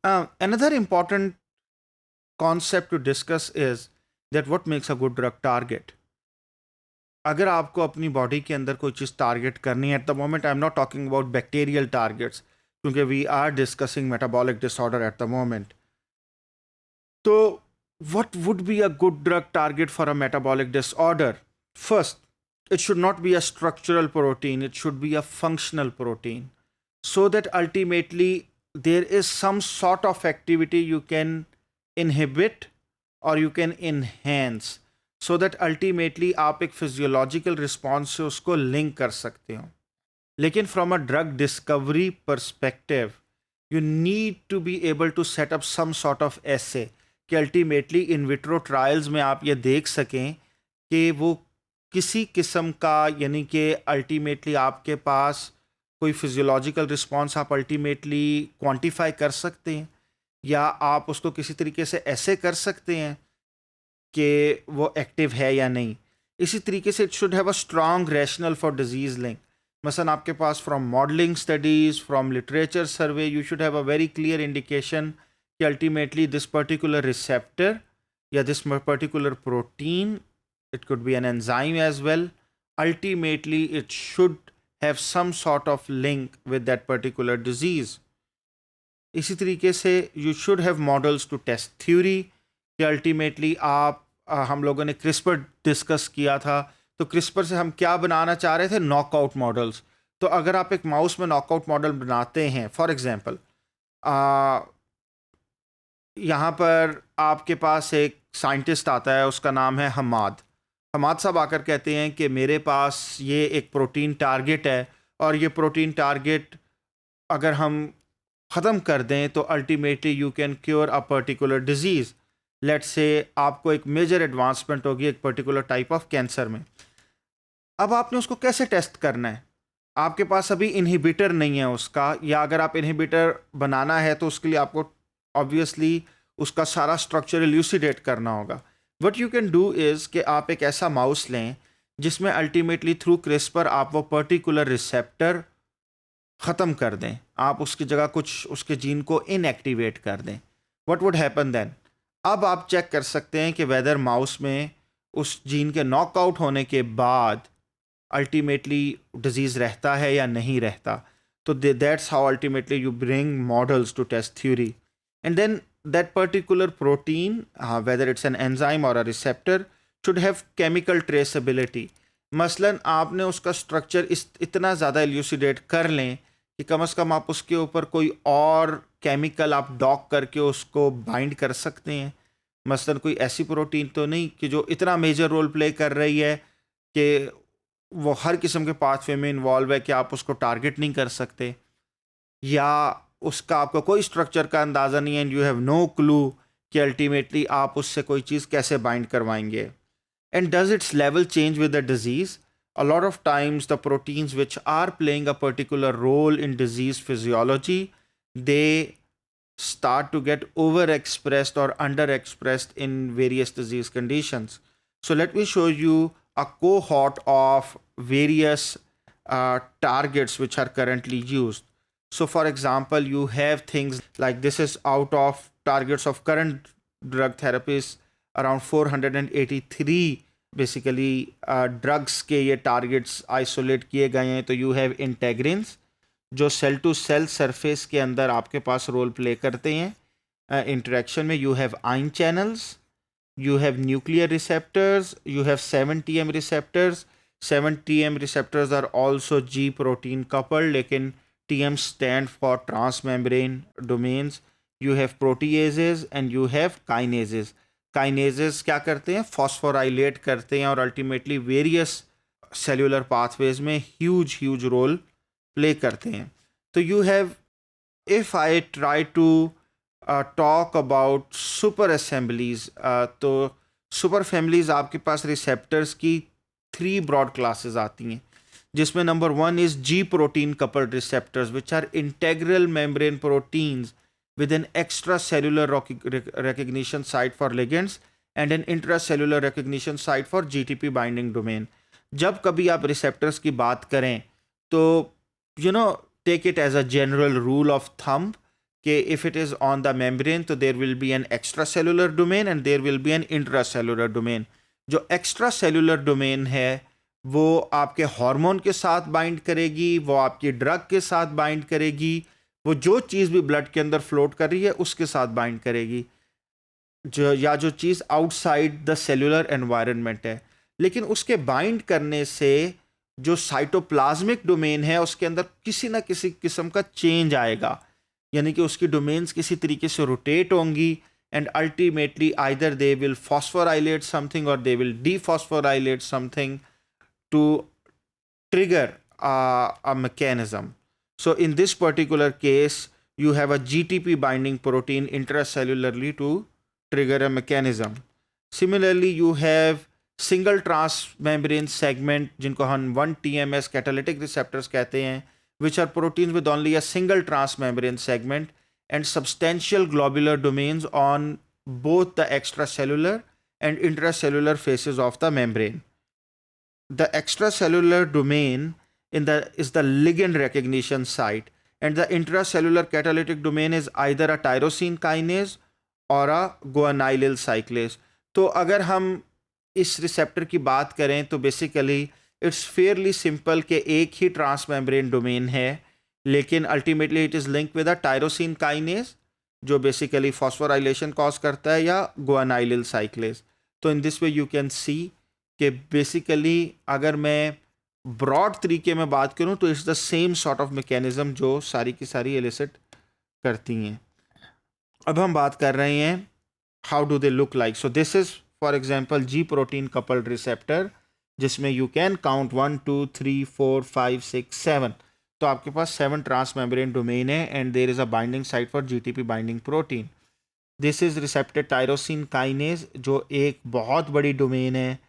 Another important concept to discuss is that what makes a good drug target. अगर आपको अपनी body के अंदर कोई चीज़ टारगेट करनी है, at the moment I am not talking about bacterial targets, क्योंकि we are discussing metabolic disorder at the moment. तो what would be a good drug target for a metabolic disorder? First, it should not be a structural protein, it should be a functional protein, so that ultimately there is some sort of activity you can inhibit or you can enhance, so that ultimately आप एक physiological response से उसको link कर सकते हो. लेकिन from a drug discovery perspective, you need to be able to set up some sort of assay कि ultimately in vitro trials में आप ये देख सकें कि वो किसी किस्म का, यानी कि अल्टीमेटली आपके पास कोई फिजियोलॉजिकल रिस्पॉन्स आप अल्टीमेटली क्वांटिफाई कर सकते हैं, या आप उसको किसी तरीके से ऐसे कर सकते हैं कि वो एक्टिव है या नहीं. इसी तरीके से it should have a strong rationale for disease link. मसलन आपके पास from modelling studies, from literature survey, you should have a very clear indication कि ultimately this particular receptor या this particular protein, it could be an enzyme as well, ultimately it should have some sort of link with that particular disease. इसी तरीके से you should have models to test theory कि ultimately आप हम लोगों ने CRISPR discuss किया था, तो CRISPR से हम क्या बनाना चाह रहे थे? Knockout models. तो अगर आप एक माउस में नॉकआउट मॉडल बनाते हैं, फॉर एग्जांपल यहाँ पर आपके पास एक साइंटिस्ट आता है, उसका नाम है हमाद. हमाद साहब आकर कहते हैं कि मेरे पास ये एक प्रोटीन टारगेट है, और ये प्रोटीन टारगेट अगर हम ख़त्म कर दें तो ultimately you can cure a particular disease. Let's say आपको एक मेजर एडवांसमेंट होगी एक पर्टिकुलर टाइप ऑफ कैंसर में. अब आपने उसको कैसे टेस्ट करना है? आपके पास अभी इनहिबिटर नहीं है उसका, या अगर आप इनहिबिटर बनाना है तो उसके लिए आपको ऑब्वियसली उसका सारा स्ट्रक्चर इल्यूसिडेट करना होगा. What you can do is कि आप एक ऐसा माउस लें जिसमें अल्टीमेटली थ्रू क्रिस्पर आप वो पर्टिकुलर रिसेप्टर ख़त्म कर दें, आप उसकी जगह कुछ उसके जीन को इनएक्टिवेट कर दें. What would happen then? अब आप चेक कर सकते हैं कि वेदर माउस में उस जीन के नॉकआउट होने के बाद अल्टीमेटली डिजीज़ रहता है या नहीं रहता. तो that's how ultimately you bring models to test theory. And then that particular protein, whether it's an enzyme or a receptor, should have chemical traceability. मसलन आपने उसका स्ट्रक्चर इतना ज़्यादा एल्यूसिडेट कर लें कि कम से कम आप उसके ऊपर कोई और केमिकल आप डॉक करके उसको बाइंड कर सकते हैं. मसलन कोई ऐसी प्रोटीन तो नहीं कि जो इतना मेजर रोल प्ले कर रही है कि वो हर किस्म के पाथवे में इन्वॉल्व है कि आप उसको टारगेट नहीं कर सकते, या उसका आपको कोई स्ट्रक्चर का अंदाज़ा नहीं है, and you have no clue कि अल्टीमेटली आप उससे कोई चीज़ कैसे बाइंड करवाएंगे. And does its level change with the disease? A lot of times the proteins which are playing a particular role in disease physiology, they start to get overexpressed or underexpressed in various disease conditions. So let me show you a cohort of various targets which are currently used. So for example, you have things like, this is out of targets of current drug therapies, around 483 basically drugs के ये targets isolate किए गए हैं. तो you have integrins जो cell to cell surface के अंदर आपके पास रोल प्ले करते हैं इंटरेक्शन में. You have ion channels, you have nuclear receptors, you have 7TM receptors. 7TM receptors are also G protein coupled, लेकिन TM stand for transmembrane domains. You have proteases and you have kinases. Kinases क्या करते हैं? Phosphorylate करते हैं और ultimately various cellular pathways में huge role play करते हैं. तो you have, if I try to talk about super assemblies, तो सुपर फैमिलीज आपके पास रिसेप्टर्स की 3 ब्रॉड क्लासेस आती हैं, जिसमें number 1 is G protein coupled receptors which are integral membrane proteins with an extracellular recognition site for ligands and an intracellular recognition site for GTP binding domain. जब कभी आप receptors की बात करें तो take it as a general rule of thumb कि if it is on the membrane तो there will be an extracellular domain and there will be an intracellular domain. जो extracellular domain है वो आपके हार्मोन के साथ बाइंड करेगी, वो आपकी ड्रग के साथ बाइंड करेगी, वो जो चीज़ भी ब्लड के अंदर फ्लोट कर रही है उसके साथ बाइंड करेगी, जो चीज़ आउटसाइड द सेलुलर एनवायरनमेंट है. लेकिन उसके बाइंड करने से जो साइटोप्लाज्मिक डोमेन है उसके अंदर किसी ना किसी किस्म का चेंज आएगा, यानी कि उसकी डोमेन्स किसी तरीके से रोटेट होंगी and ultimately either they will phosphorylate something और they will dephosphorylate something to trigger a mechanism. So in this particular case you have a GTP binding protein intracellularly to trigger a mechanism. Similarly you have single transmembrane segment जिनको हम 1-TMS catalytic receptors कहते हैं, which are proteins with only a single transmembrane segment and substantial globular domains on both the extracellular and intracellular faces of the membrane. The extracellular domain is the ligand recognition site and the intracellular catalytic domain is either a tyrosine kinase or a guanylyl cyclase. तो अगर हम इस receptor की बात करें तो basically it's Fairlie simple कि एक ही ट्रांसमेम्ब्रेन डोमेन है, लेकिन ultimately it is link with a tyrosine kinase जो बेसिकली फॉस्फोराइलेशन कॉज करता है या गुआनाइलिल साइक्लेज. तो in this way you can see कि बेसिकली अगर मैं ब्रॉड तरीके में बात करूं तो it's the same sort of mechanism जो सारी की सारी एलिसिट करती हैं. अब हम बात कर रहे हैं how do they look like. So this is for example G protein coupled receptor जिसमें यू कैन काउंट 1 2 3 4 5 6 7. तो आपके पास 7 ट्रांसमेम्ब्रेन डोमेन है and there is a binding site for GTP binding protein. This is receptor tyrosine kinase जो एक बहुत बड़ी domain है.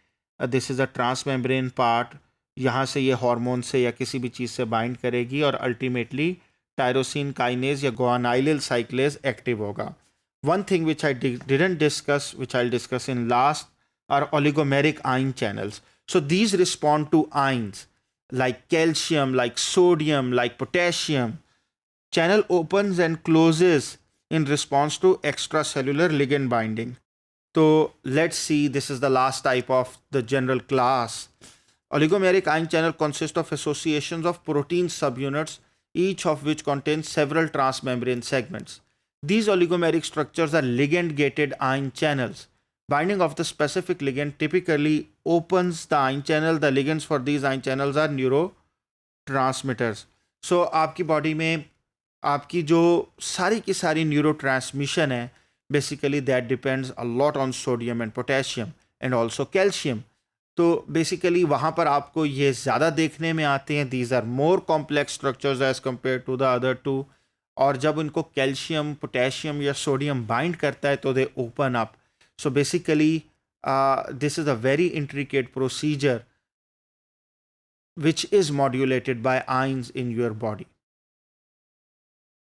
This is a transmembrane part. यहाँ से ये हार्मोन से या किसी भी चीज़ से बाइंड करेगी और अल्टीमेटली टायरोसिन काइनेज या गुआनाइलिल साइक्लेज एक्टिव होगा. One thing which I didn't discuss, which I'll discuss in last, are oligomeric ion channels. So these respond to ions like calcium, like sodium, like potassium. Channel opens and closes in response to extracellular ligand binding. So let's see, this is the last type of the general class. Oligomeric ion channel consists of associations of protein subunits, each of which contains several transmembrane segments. These oligomeric structures are ligand-gated ion channels. Binding of the specific ligand typically opens the ion channel. The ligands for these ion channels are neurotransmitters. So आपकी body में आपकी जो सारी की सारी neurotransmission है basically that depends a lot on sodium and potassium and also calcium. तो basically वहाँ पर आपको ये ज़्यादा देखने में आते हैं. These are more complex structures as compared to the other two. और जब इनको कैल्शियम पोटेशियम या सोडियम बाइंड करता है तो they open up. So basically this is a very intricate procedure which is modulated by ions in your body.